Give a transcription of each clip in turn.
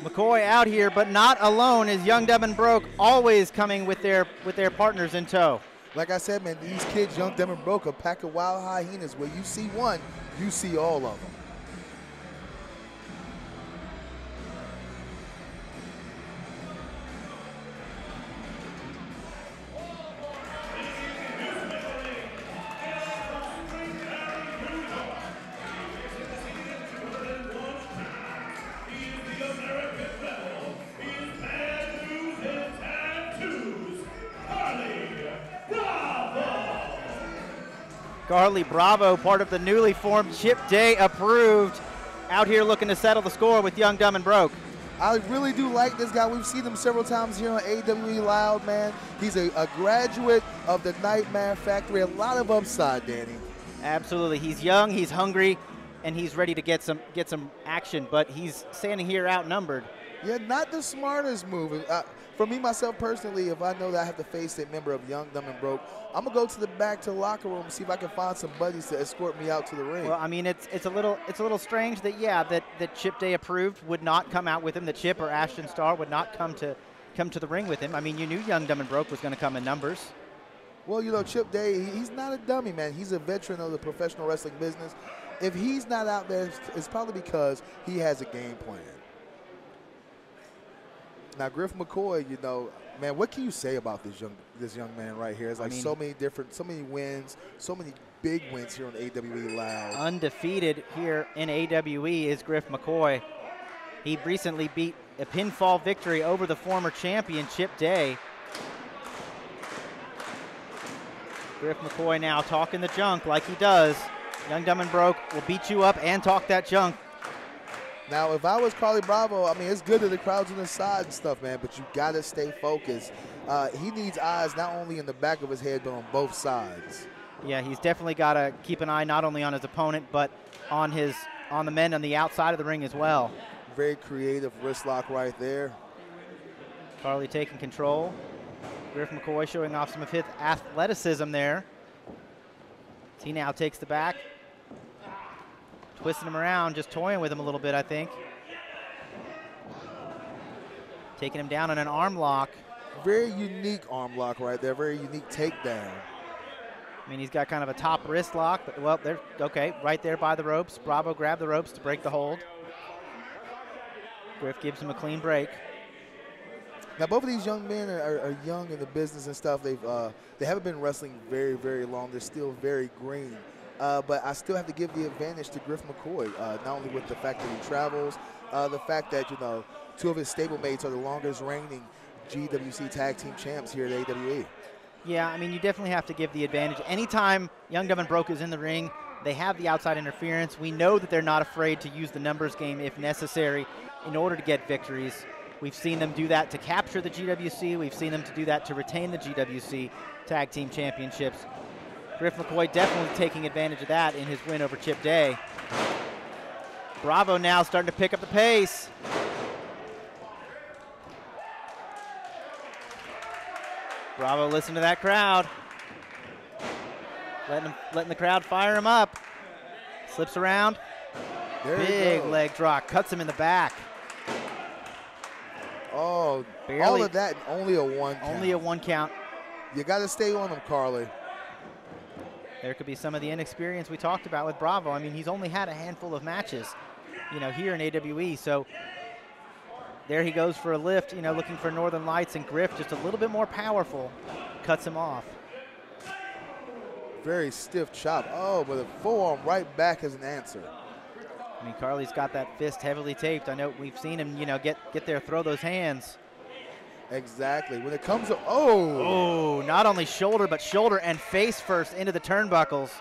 McCoy out here, but not alone, as Young, Dumb, and Broke always coming with their partners in tow. Like I said, man, these kids, Young, Dumb, and Broke, a pack of wild hyenas. Where you see one, you see all of them. Carlie Bravo, part of the newly formed Chip Day Approved, out here looking to settle the score with Young, Dumb, and Broke. I really do like this guy. We've seen him several times here on AWE Loud, man. He's a graduate of the Nightmare Factory. A lot of upside, Danny. Absolutely. He's young, he's hungry, and he's ready to get some action, but he's standing here outnumbered. Yeah, not the smartest move. For me, myself personally, if I know that I have to face a member of Young, Dumb, and Broke, I'm going to go to the back to the locker room and see if I can find some buddies to escort me out to the ring. Well, I mean, it's a little strange that, yeah, that Chip Day Approved would not come out with him, that Chip or Ashton Starr would not come to the ring with him. I mean, you knew Young, Dumb, and Broke was going to come in numbers. Well, you know, Chip Day, he's not a dummy, man. He's a veteran of the professional wrestling business. If he's not out there, it's probably because he has a game plan. Now, Griff McCoy, you know, man, what can you say about this young man right here? It's like so many wins, so many big wins here on AWE Loud. Undefeated here in AWE is Griff McCoy. He recently beat a pinfall victory over the former champion, Chip Day. Griff McCoy now talking the junk like he does. Young, Dumb, and Broke will beat you up and talk that junk. Now, if I was Carlie Bravo, I mean, it's good that the crowd's on the side and stuff, man, but you got to stay focused. He needs eyes not only in the back of his head, but on both sides. Yeah, he's definitely got to keep an eye not only on his opponent, but on the men on the outside of the ring as well. Very creative wrist lock right there. Carlie taking control. Griff McCoy showing off some of his athleticism there. He now takes the back. Twisting him around, just toying with him a little bit, I think. Taking him down on an arm lock. Very unique arm lock right there, very unique takedown. I mean, he's got kind of a top wrist lock, but, well, they're okay, right there by the ropes. Bravo grabbed the ropes to break the hold. Griff gives him a clean break. Now, both of these young men are young in the business and stuff. They haven't been wrestling very, very long. They're still very green. But I still have to give the advantage to Griff McCoy, not only with the fact that he travels, the fact that, you know, two of his stablemates are the longest reigning GWC Tag Team Champs here at AWE. Yeah, I mean, you definitely have to give the advantage. Anytime Young, Dumb, and Broke is in the ring, they have the outside interference. We know that they're not afraid to use the numbers game if necessary in order to get victories. We've seen them do that to capture the GWC. We've seen them to do that to retain the GWC Tag Team Championships. Griff McCoy definitely taking advantage of that in his win over Chip Day. Bravo now starting to pick up the pace. Bravo, listen to that crowd. Letting the crowd fire him up. Slips around. Big leg drop, cuts him in the back. Oh, barely, all of that, only a one count. Only a one count. You got to stay on him, Carlie. There could be some of the inexperience we talked about with Bravo. I mean, he's only had a handful of matches, you know, here in AWE. So there he goes for a lift, you know, looking for Northern Lights, and Griff just a little bit more powerful, cuts him off. Very stiff chop. Oh, but a forearm right back as an answer. I mean, Carlie's got that fist heavily taped. I know we've seen him, you know, get there, throw those hands. Exactly. When it comes to, oh, not only shoulder, but shoulder and face first into the turnbuckles.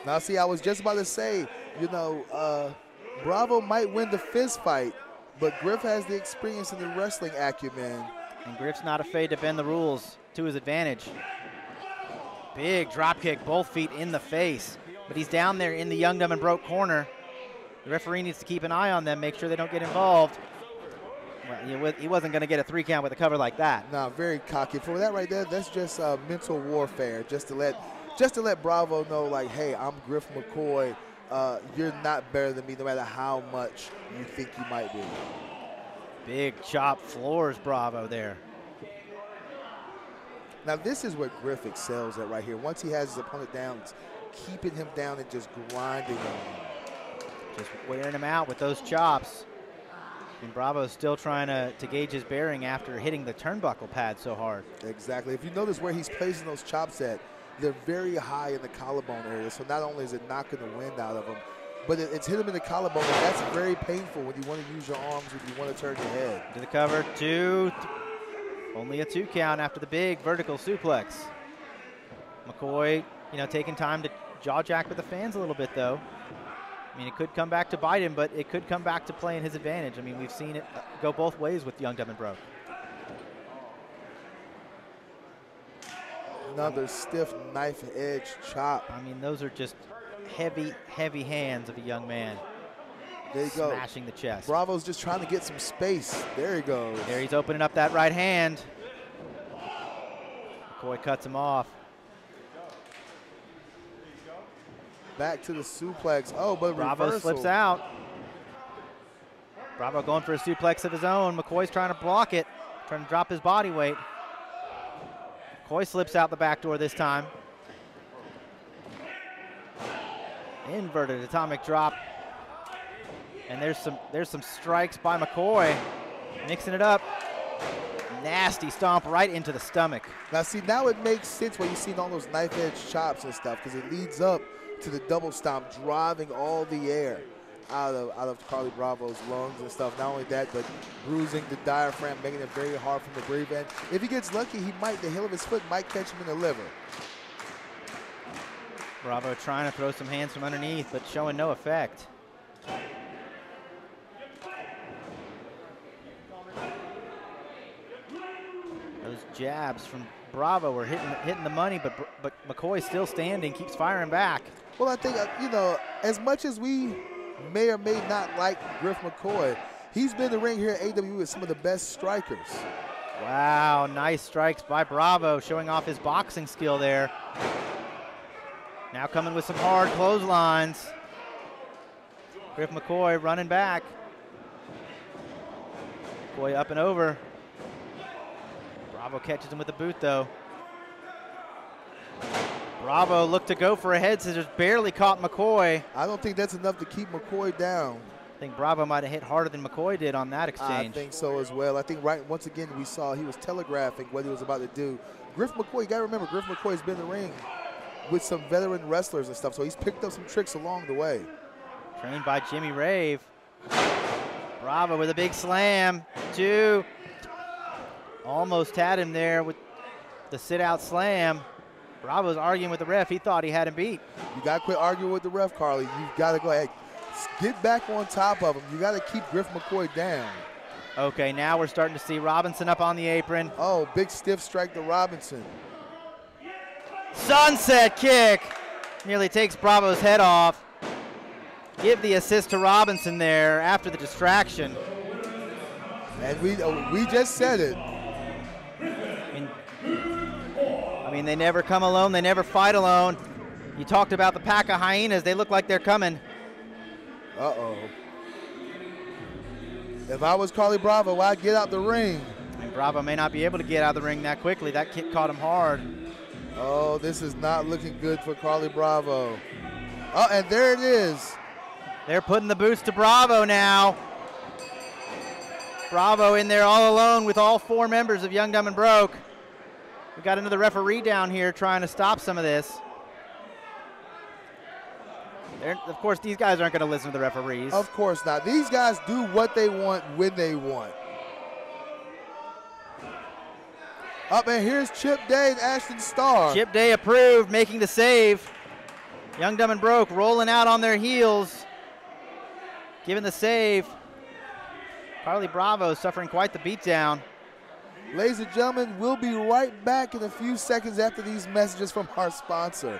Now, see, I was just about to say, you know, Bravo might win the fist fight, but Griff has the experience and the wrestling acumen. And Griff's not afraid to bend the rules to his advantage. Big drop kick, both feet in the face. But he's down there in the Young, Dumb, and Broke corner. The referee needs to keep an eye on them, make sure they don't get involved. Well, he wasn't going to get a 3 count with a cover like that. No, very cocky. For that right there, that's just mental warfare, just to let Bravo know, like, hey, I'm Griff McCoy. You're not better than me, no matter how much you think you might be. Big chop floors Bravo there. Now this is what Griff excels at right here. Once he has his opponent down, it's keeping him down and just grinding on him. Just wearing him out with those chops. And Bravo's still trying to gauge his bearing after hitting the turnbuckle pad so hard. Exactly. If you notice where he's placing those chops at, they're very high in the collarbone area. So not only is it knocking the wind out of him, but it's hit him in the collarbone, and that's very painful when you want to use your arms, when you want to turn your head. To the cover, only a 2 count after the big vertical suplex. McCoy, taking time to jaw jack with the fans a little bit, though. I mean, it could come back to bite him, but it could come back to play in his advantage. I mean, we've seen it go both ways with young, dumb, and broke. Another stiff knife edge chop. I mean, those are just heavy, heavy hands of a young man. There you go. Smashing the chest. Bravo's just trying to get some space. There he goes. There he's opening up that right hand. McCoy cuts him off. Back to the suplex. Oh, but Bravo reversal. slips out. Bravo going for a suplex of his own. McCoy's trying to block it, trying to drop his body weight. McCoy slips out the back door this time. Inverted atomic drop. And there's some strikes by McCoy. Mixing it up. Nasty stomp right into the stomach. Now see, now it makes sense when you've seen all those knife edge chops and stuff, because it leads up to the double stomp, driving all the air out of Carlie Bravo's lungs and stuff. Not only that, but bruising the diaphragm, making it very hard for him to breathe. And if he gets lucky, the heel of his foot might catch him in the liver. Bravo trying to throw some hands from underneath, but showing no effect. Those jabs from Bravo were hitting the money, but McCoy still standing, keeps firing back. Well, I think, as much as we may or may not like Griff McCoy, he's been in the ring here at AEW with some of the best strikers. Wow, nice strikes by Bravo, showing off his boxing skill there. Now coming with some hard clotheslines. Griff McCoy running back. McCoy up and over. Bravo catches him with the boot, though. Bravo looked to go for a head scissors, barely caught McCoy. I don't think that's enough to keep McCoy down. I think Bravo might have hit harder than McCoy did on that exchange. I think so as well. I think once again we saw he was telegraphing what he was about to do. Griff McCoy, you got to remember, Griff McCoy's been in the ring with some veteran wrestlers and stuff, so he's picked up some tricks along the way. Trained by Jimmy Rave. Bravo with a big slam. 2. Almost had him there with the sit-out slam. Bravo's arguing with the ref. He thought he had him beat. You got to quit arguing with the ref, Carlie. You've got to go ahead. Get back on top of him. You got to keep Griff McCoy down. Okay, now we're starting to see Robinson up on the apron. Oh, big stiff strike to Robinson. Sunset kick. Nearly takes Bravo's head off. Give the assist to Robinson there after the distraction. And we just said it. I mean, they never come alone. They never fight alone. You talked about the pack of hyenas. They look like they're coming. Uh-oh. If I was Carlie Bravo, I'd get out the ring. And Bravo may not be able to get out of the ring that quickly. That kick caught him hard. Oh, this is not looking good for Carlie Bravo. Oh, and there it is. They're putting the boots to Bravo now. Bravo in there all alone with all 4 members of Young, Dumb, and Broke. We got another referee down here trying to stop some of this. Of course, these guys aren't going to listen to the referees. Of course not. These guys do what they want when they want. Up and here's Chip Day and Ashton Starr. Chip Day approved, making the save. Young, Dumb, and Broke rolling out on their heels, giving the save. Carlie Bravo suffering quite the beatdown. Ladies and gentlemen, we'll be right back in a few seconds after these messages from our sponsor.